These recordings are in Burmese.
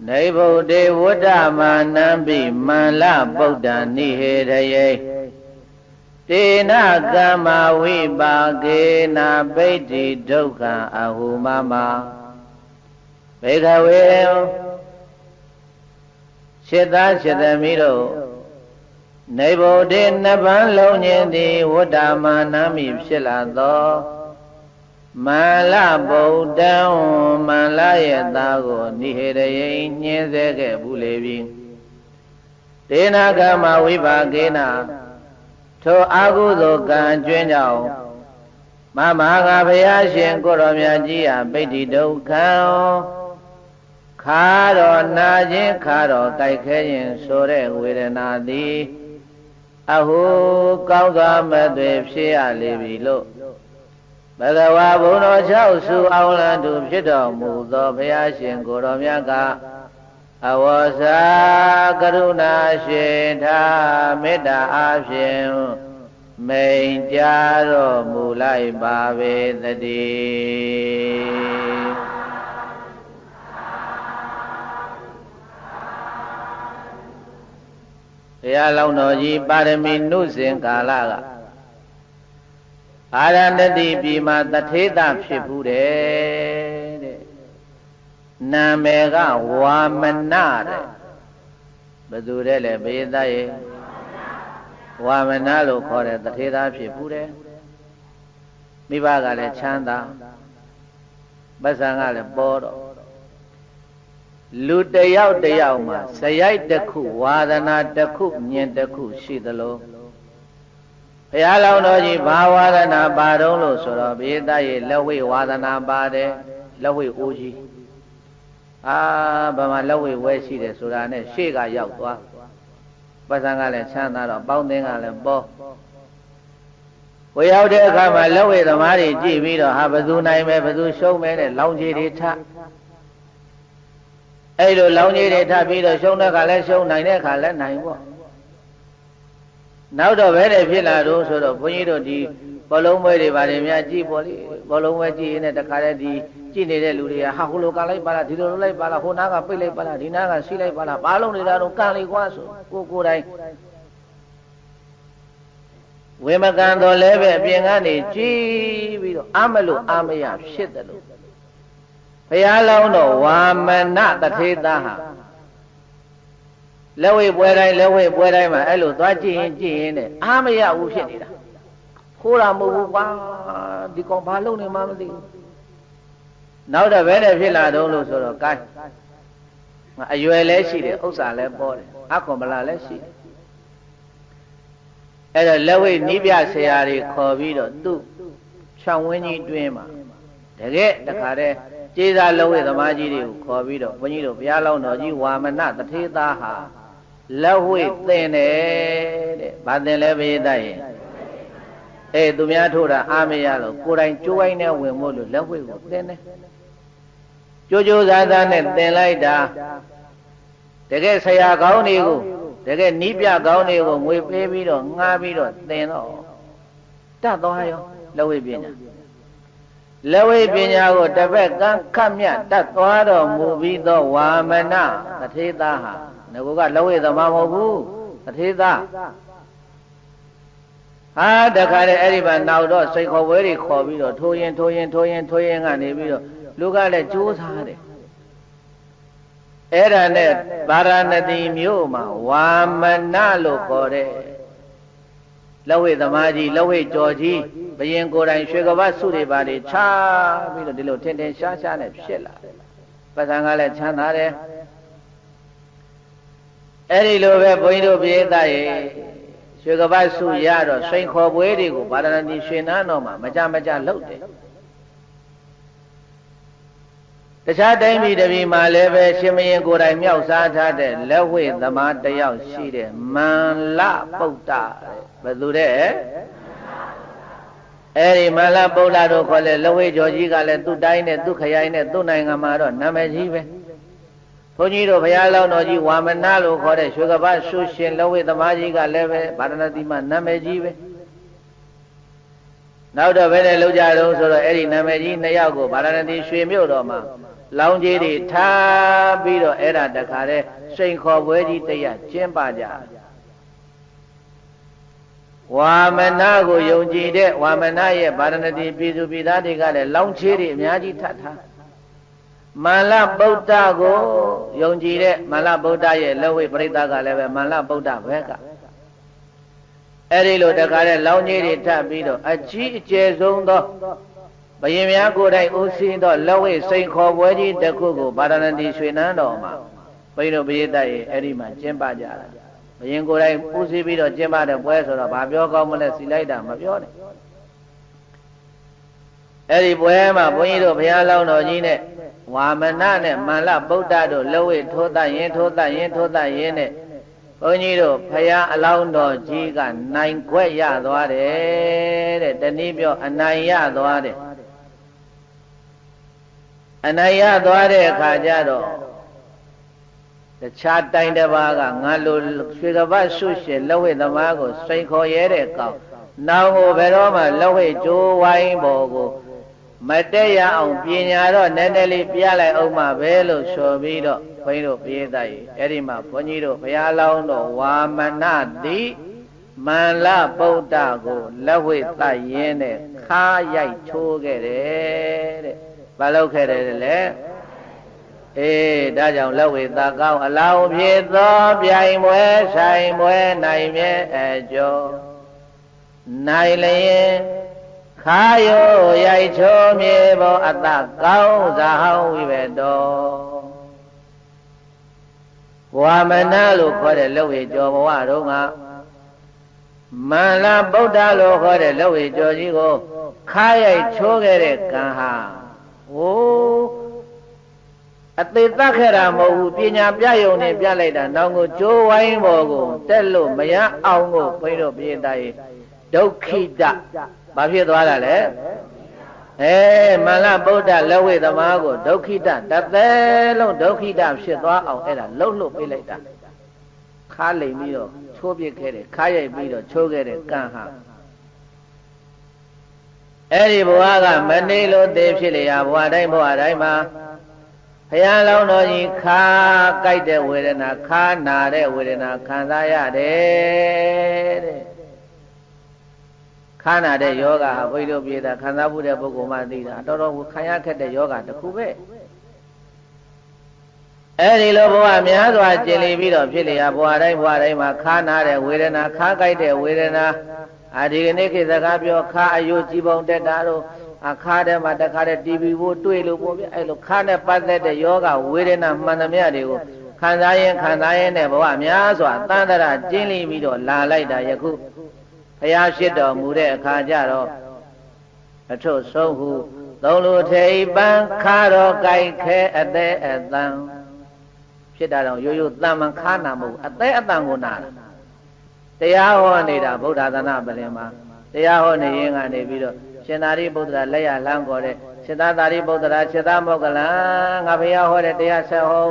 နေဗုဒ္ဓေဝတ္တမာနံပိမန္လပုဒ္ဒံနိဟေရယေတေနကမ္မဝိပါကေနပိဋ္ဌိဒုက္ခံအဟုမမဘေခဝေစေတစေတမိတို့နေဗုဒ္ဓေနှစ်ပန်းလုံးခြင်းသည်ဝတ္တမာနံမိဖြစ်လာသောမန္လဗုဒ္ဓံမန္လရဲ့သားကိုနိဟေရယေညင်းစေခဲ့ဘူးလေပြီတေနကမ္မဝိပါကေနထိုအာဟုသောကံကျွင်းကြောင့်မမကဘုရားရှင်ကိုရောမြတ်ကြီးဟာပိဋ္ဌိဒုက္ခံခါတော်နာခြင်းခါတော်ကြိုက်ခဲခြင်းဆိုတဲ့ဝေဒနာသည်အဟုကောင်းစွာမသွေဖြစ်ရလေပြီလို့ဘဂဝါဘုံတော်၆စုအောင်လံသူဖြစ်တော်မူသောဘုရားရှင်ကိုရောမြတ်ကအဝေါစာကရုဏာရှင်သာမေတ္တာအားဖြင့်မိန်ကြားတော်မူလိုက်ပါပေသတည်းဘုရားလောင်းတော်ကြီးပါရမီနုစဉ်ကာလကအာရဏတိပြည်မှာတထေသဖြစ်ဘူးတဲ့နာမည်ကဝါမနတဲ့ဘယ်သူတဲ့လဲဘေးသားရဲ့ဝါမနလို့ခေါ်တဲ့တထေသဖြစ်ဘူးတဲ့မိဘကလည်းချမ်းသာပတ်စံကလည်းပေါ်တော့လူတယောက်တယောက်မှာစရိုက်တစ်ခုဝါဒနာတစ်ခုမြင်တစ်ခုရှိသလိုဘုရားလောင်းတော်ကြီးဘာဝါဒနာပါတော့လို့ဆိုတော့ဘေးသားရဲ့လက်ဝိဝါဒနာပါတယ်လက်ဝိအိုးကြီးဘာမှလက်ဝိဝဲရှိတယ်ဆိုတာနဲ့ရှေ့ကရောက်သွားပတ်စံကလည်းချမ်းသာတော့ပေါင်းသင်းကလည်းပေါ်ဝေရောက်တဲ့အခါမှာလက်ဝိသမားတွေကြည့်ပြီးတော့ဟာဘယ်သူနိုင်မယ်ဘယ်သူရှုံးမယ်နဲ့လောင်းကြီးတွေထအဲ့လိုလောင်းကြီးတွေထပြီးတော့ရှုံးတဲ့ခါလဲရှုံးနိုင်တဲ့ခါလဲနိုင်ပေါ့နောက်တော့ဘယ်နဲ့ဖြစ်လာတော့ဆိုတော့ဘုန်းကြီးတို့ဒီဘောလုံးပွဲတွေပါတယ်များကြည့်ပေါ့လေဘောလုံးပွဲကြည့်ရင်တခါတည်းဒီကြည့်နေတဲ့လူတွေကဟာဟိုလိုကလိုက်ပါလားဒီလိုလိုလိုက်ပါလားဟိုနားကပိတ်လိုက်ပါလားဒီနားကစီးလိုက်ပါလားဘာလုံးနေတာတော့ကန်လိုက်ကွာဆိုကိုယ်တိုင်ဝေမကန်တော်လဲပဲအပြင်ကနေကြည့်ပြီးတော့အမလို့အမရဖြစ်တယ်လို့ဘုရားလောင်းတော်ဝါမနတထေသဟာလက်ဝိပွဲတိုင်းမှာအဲ့လိုသွားကြည့်ရင်နဲ့အာမရဘူးဖြစ်နေတာခိုးတာမဟုတ်ဘူးကွာဒီကောင်ဘာလုံးနေမှမသိဘူးနောက်တော့ဘယ်နဲ့ဖြစ်လာတော့လို့ဆိုတော့ကိုင်းအရွယ်လည်းရှိတယ်ဥစ္စာလည်းပေါ်တယ်အခွန်ဗလာလည်းရှိတယ်အဲ့တော့လက်ဝိနီးပြဆရာတွေခေါ်ပြီးတော့သူ့ခြံဝင်းကြီးတွင်းမှာတကယ်တခါတည်းကျေးဇာလက်ဝိသမားကြီးတွေကိုခေါ်ပြီးတော့ဘုန်းကြီးတို့ဘုရားလောင်းတော်ကြီးဝါမနတထေသဟာလက်ဝိသင်တယ်တဲ့ဗာသင်လဲဘေးသားရင်သူများထိုးတာအာမရလို့ကိုယ်တိုင်ကြိုးဝိုင်းနဲ့ဝင်မို့လို့လက်ဝိကိုသင်တယ်ကြိုးကြိုးစားစားနဲ့သင်လိုက်တာတကယ်ဆရာကောင်းတွေကိုတကယ်နီးပြကောင်းတွေကိုငွေပေးပြီးတော့ငှားပြီးတော့သင်တော့တတ်သွားရောလက်ဝိပညာလက်ဝိပညာကိုတစ်ဖက်ကန်းခတ်မြတ်တတ်သွားတော်မူပြီးသောဝါမနတထေသဟာငါကလက်ဝိသမားမဟုတ်ဘူးတထေသဟာတခါတည်းအဲ့ဒီမှာနောက်တော့စိတ်ခေါ်ဝဲတွေခေါ်ပြီးတော့ထိုးရင်ကနေပြီးတော့လူကလည်းကြိုးစားတယ်အဲ့ဒါနဲ့ဗာရာဏသီမြို့မှာဝါမနလို့ခေါ်တဲ့လက်ဝိသမားကြီးလက်ဝိကျော်ကြီးဘယင်ကိုယ်တိုင်ရွှေကပတ်စုတွေပါတွေချပြီးတော့ဒီလိုထင်ထင်ရှားရှားနဲ့ဖြစ်လာတယ်ပဇံကလည်းချမ်းသာတယ်အဲ့ဒီလိုပဲဘုန်းကြီးတို့ပြေးသားရဲ့ရွှေကပတ်စုရတော့စိန်ခေါ်ပွဲတွေကိုဗာရာဏသီရွှေနန်းတော်မှာမကြလုပ်တယ်တခြားတိုင်းပြည်တစ်ပြည်မှာလည်းပဲရှင်မင်းကိုယ်တိုင်မြောက်စားထားတဲ့လက်ဝိသမားတယောက်ရှိတယ်မန္လပုဒ္ဒဘယ်သူတဲ့အဲ့ဒီမန္လပုဒ္ဒတို့ခေါ်တဲ့လက်ဝိကျော်ကြီးကလည်းသူ့တိုင်းနဲ့သူ့ခရိုင်နဲ့သူ့နိုင်ငံမှာတော့နာမည်ကြီးပဲဘုန်းကြီးတို့ဘုရားလောင်းတော်ကြီးဝါမနလို့ခေါ်တဲ့ရွှေကပတ်ဆုရှင်လက်ဝိသမားကြီးကလည်းပဲဗာရာဏသီမှာနာမည်ကြီးပဲနောက်တော့ဘယ်နဲ့လောက်ကြတော့ဆိုတော့အဲ့ဒီနာမည်ကြီးနှစ်ယောက်ကိုဗာရာဏသီရွှေမြို့တော်မှာ လောင်ကြီးတွေထားပြီးတော့အဲ့ဒါတခါတည်းစိန်ခေါ်ပွဲကြီးတရားကျင်းပကြဝါမနာကိုယုံကြည်တဲ့ဝါမနာရဲ့ဗာရဏတိပြည်သူပြည်သားတွေကလည်းလောင်ချေးတွေအများကြီးထပ်ထားမန္လဗုဒ္ဓကိုယုံကြည်တဲ့မန္လဗုဒ္ဓရဲ့လက်ဝိပရိသတ်ကလည်းပဲမန္လဗုဒ္ဓဘက်ကအဲ့ဒီလိုတခါတည်းလောင်ကြီးတွေထပ်ပြီးတော့အကြီးအကျယ်ဆုံးသောဘယင်များကိုယ်တိုင်ဦးစီးသောလက်ဝိစိန်ခေါ်ပွဲကြီးတစ်ခုကိုဗာရဏတိရွှေနန်းတော်မှာဘုန်းကြီးတို့ပရိသတ်ရဲ့အဲ့ဒီမှာကျင်းပကြတာဘယင်ကိုယ်တိုင်ဦးစီးပြီးတော့ကျင်းပတဲ့ပွဲဆိုတော့ဘာပြောကောင်းမလဲစီလိုက်တာမပြောနဲ့အဲ့ဒီပွဲမှာဘုန်းကြီးတို့ဘုရားလောင်းတော်ကြီးနဲ့ဝါမနနဲ့မန္လဗုဒ္ဓတို့လက်ဝိထိုးတတ်ရင်ထိုးတတ်ရင်ထိုးတတ်ရင်နဲ့ဘုန်းကြီးတို့ဘုရားအလောင်းတော်ကြီးကနိုင်ခွက်ရသွားတယ်တဲ့တနည်းပြောအနိုင်ရသွားတယ်အနိုင်ရသွားတဲ့အခါကျတော့တခြားတိုင်းတစ်ပါးကငါလိုရွှေကပတ်ဆုရှင်လက်ဝိသမားကိုစိန်ခေါ်ရဲတဲ့ကောင်နောင်ကိုဘယ်တော့မှလက်ဝိကျိုးဝိုင်းပေါ်ကိုမတက်ရအောင်ပညာတော့နည်းနည်းလေးပြလိုက်အောင်မှပဲလို့ဆိုပြီးတော့ဘုန်းကြီးတို့ပြေးသားကြီးအဲ့ဒီမှာဘုန်းကြီးတို့ဘုရားလောင်းတော်ဝါမနတိမန္လဗုဒ္ဓကိုလက်ဝိသတ်ရင်းနဲ့ခါရိုက်ချိုးခဲ့တယ်တဲ့ဘာလုပ်ခဲ့တယ်လဲအေးဒါကြောင့်လက်ဝိသကောင်းအလောင်းဖြစ်သောပြိုင်ပွဲဆိုင်ပွဲနိုင်မြဲအကျော်နိုင်လျင်ခါရိုးရိုက်ချိုးမြေပေါ်အတကောင်းဇာဟောင်းဝိဘတော်ဝါမနလို့ခေါ်တဲ့လက်ဝိကျော်ဘဝတုန်းကမန္လဗုဒ္ဓလို့ခေါ်တဲ့လက်ဝိကျော်ကြီးကိုခါရိုက်ချိုးခဲ့တဲ့ကံဟာဟိုအသေးသက်ခဲ့တာမဟုတ်ဘူးပညာပြယုံနဲ့ပြလိုက်တာနောင်ကိုကျိုးဝိုင်းပေါ်ကိုတက်လို့မရအောင်ကိုဘုန်းကြီးတို့ပြေးသားရေးဒုက္ခိတဘာဖြစ်သွားတာလဲမန္လဗုဒ္ဓလက်ဝိသမားကိုဒုက္ခိတတသက်လုံးဒုက္ခိတဖြစ်သွားအောင်အဲ့ဒါလှုပ်လှုပ်ပေးလိုက်တာခါလိမ်ပြီးတော့ချိုးပစ်ခဲ့တယ်ခါရိုက်ပြီးတော့ချိုးခဲ့တဲ့ကံဟာအဲ့ဒီဘဝကမနေလို့သေဖြစ်လျာဘဝတိုင်းဘဝတိုင်းမှာဘုရားလောင်းတော်ကြီးခါကြိုက်တဲ့ဝေဒနာခါနာတဲ့ဝေဒနာခံစားရတယ်တဲ့ခါနာတဲ့ယောဂဟာဘုရားတို့ပြေတာခံစားမှုတဲ့ပုဂ္ဂိုလ်မှသိတာတော်တော်ကိုခံရခက်တဲ့ယောဂတစ်ခုပဲအဲ့ဒီလိုဘဝများစွာကျင်လီပြီးတော့ဖြစ်လျာဘဝတိုင်းမှာခါနာတဲ့ဝေဒနာခါကြိုက်တဲ့ဝေဒနာဒီကနေ့ခေတ်စကားပြောခါအယုတ်ကြီးပုံတက်တာတို့အခါထဲမှာတခါတည်း TV ဘို့တွေ့လို့ပေါ့ဗျအဲ့လိုခါနဲ့ပတ်သက်တဲ့ယောဂဝေဒနာမှန်သမျှတွေကိုခံစားရင်နဲ့ဘဝများစွာတန်တရာကျင်းလီပြီးတော့လာလိုက်တာယခုဘုရားရှိတော်မူတဲ့အခါကျတော့အထုဆုံးဟုသုံးလူထိပ်ပန်းခါတော်ကြိုက်ခဲအသေးအတန်ဖြစ်တာတော့ရိုးရိုးတန်မှန်ခါနာမဟုတ်အသေးအတန်ကိုနာတရားဟောနေတာဗုဒ္ဓသာနာပလင်မှာတရားဟောနေရင်ကနေပြီးတော့ရှင်သာရိပုတ္တရာလက်ရလမ်းခေါ်တဲ့ရှင်သာရိပုတ္တရာခြေသားမောကလံငါဘုရားဟောတဲ့တရားဆက်ဟော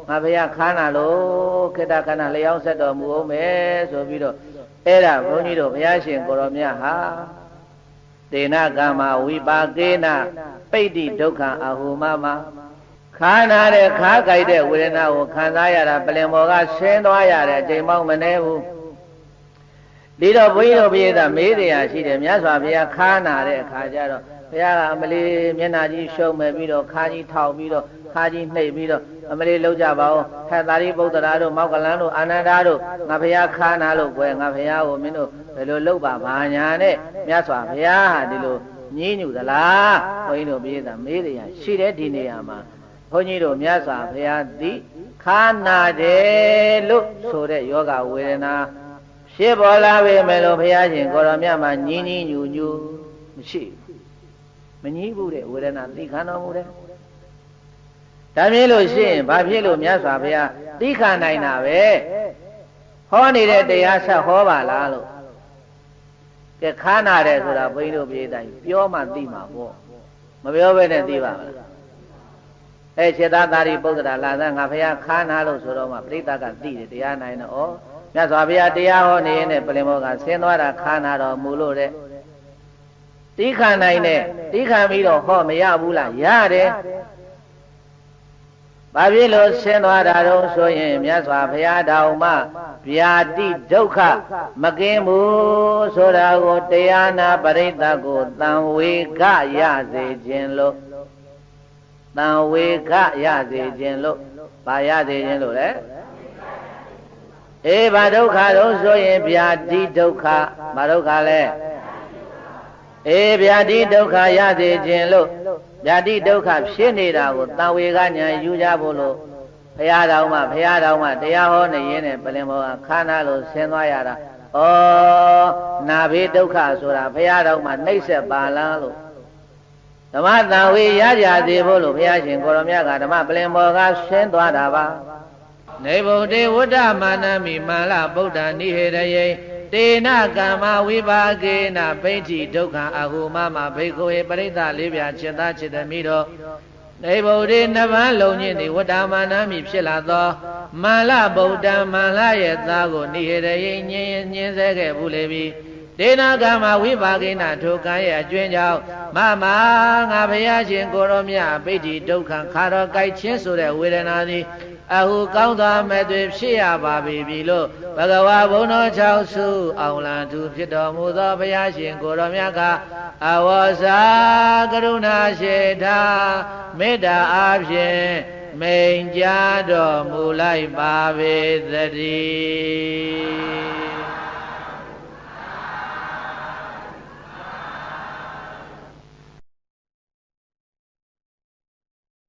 ငါဘုရားခါနာလို့ခေတ္တခဏလျောင်းဆက်တော်မူအောင်မယ်ဆိုပြီးတော့အဲ့ဒါဘုန်းကြီးတို့ဘုရားရှင်ကိုရောမြတ်ဟာတေနကမ္မဝိပါကေနပိဋ္ဌိဒုက္ခအဟုမမခါနာတဲ့ခါကြိုက်တဲ့ဝေဒနာကိုခံစားရတာပလင်ပေါ်ကဆင်းသွားရတဲ့အချိန်မှမနေဘူးဒီတော့ဘုန်းကြီးတို့ပြေးတာမေးတရားရှိတယ်မြတ်စွာဘုရားခါနာတဲ့အခါကျတော့ဘုရားကအမလီမျက်နှာကြီးရှုံးမဲ့ပြီးတော့ခါကြီးထောက်ပြီးတော့ခါကြီးနှိပ်ပြီးတော့အမလီလောက်ကြပါဦးဟဲ့သာရိပုတ္တရာတို့မောက္ကလန်တို့အာနန္ဒာတို့ငါဘုရားခါနာလို့ကွယ်ငါဘုရားကိုမင်းတို့ဘယ်လိုလုပ်ပါဘာညာနဲ့မြတ်စွာဘုရားဟာဒီလိုညည်းညူသလားဘုန်းကြီးတို့ပြေးတာမေးတရားရှိတဲ့ဒီနေရာမှာဘုန်းကြီးတို့မြတ်စွာဘုရားသည်ခါနာတယ်လို့ဆိုတဲ့ယောဂဝေဒနာဖြစ်ပေါ်လာပေမဲ့လို့ဘုရားရှင်ကိုရောမြတ်မှာညင်းညင်းညူညူမရှိမညည်းဘူးတဲ့ဝေဒနာသိခံတော်မူတယ်ဒါမြင်လို့ရှိရင်ဘာဖြစ်လို့မြတ်စွာဘုရားသိခံနိုင်တာပဲဟောနေတဲ့တရားဆက်ဟောပါလားလို့ကဲခါနာတယ်ဆိုတာဘုန်းကြီးတို့ပြေးတိုင်းပြောမှသိမှာပေါ့မပြောဘဲနဲ့သိပါမလားခြေသားသာရိပုတ္တရာလာသငါဘုရားခါနာလို့ဆိုတော့မှပြိဿကသိတယ်တရားနိုင်တော့မြတ်စွာဘုရားတရားဟောနေရင်ပလင်မောကဆင်းသွားတာခါနာတော်မူလို့တဲ့တိခဏနိုင်နဲ့တိခဏပြီးတော့ဟောမရဘူးလားရတယ် ဘာဖြစ်လို့ဆင်းသွားတာတော့ဆိုရင်မြတ်စွာဘုရားတောင်မှဗျာတိဒုက္ခမကင်းဘူးဆိုတာကိုတရားနာပရိသတ်ကိုတန်ဝေခရစေခြင်းလို့တန်ဝေခရစေခြင်းလို့ဘာရစေခြင်းလို့လဲအေးဘာဒုက္ခတော့ဆိုရင်ဗျာတိဒုက္ခဘာဒုက္ခလဲအေးဗျာတိဒုက္ခရစေခြင်းလို့ဗျာတိဒုက္ခဖြစ်နေတာကိုတန်ဝေကညာယူကြဖို့လို့ဘုရားတော်မှာတရားဟောနေရင်းနဲ့ပလင်ဘောကခန္ဓာလို့ဆင်းသွားရတာဩနာဘေဒုက္ခဆိုတာဘုရားတော်မှာနှိမ့်ဆက်ပါလားလို့ဓမ္မတန်ဝေရကြသေးဖို့လို့ဘုရားရှင်ကိုရောမြတ်ကဓမ္မပလင်ဘောကဆင်းသွားတာပါနေဗုဒ္ဓဝတ္တမာနမိမာလဗုဒ္ဓနိဟေရယေတေနကမ္မဝိပါကေနဗိဋ္ဌိဒုက္ခအဟုမမဘိက္ခုေပရိသလေးပြจิตသားจิตသမီးတို့နေဗုဒ္ဓနှစ်ပန်းလုံးချင်းသည်ဝတ္တမာနမိဖြစ်လာသောမာလဗုဒ္ဓမာလရဲ့သားကိုနိဟေရယေညင်းဆဲခဲ့ဘူးလေပြီဒေနာကမဝိပါကိနထိုကံရဲ့အကျွင်းကြောင့်မမငါဘုရားရှင်ကိုရောမြတ်ဗိဋ္ဌိဒုက္ခခါတော်ကြိုက်ချင်းဆိုတဲ့ဝေဒနာသည်အဟုကောင်းသောမဲ့တွေဖြစ်ရပါပြီလို့ဘဂဝါဘုံတော်၆စုအောင်လံသူဖြစ်တော်မူသောဘုရားရှင်ကိုရောမြတ်ကအဝေါစာကရုဏာရှိတာမေတ္တာအားဖြင့်မိန်ကြားတော်မူလိုက်ပါပေသတည်း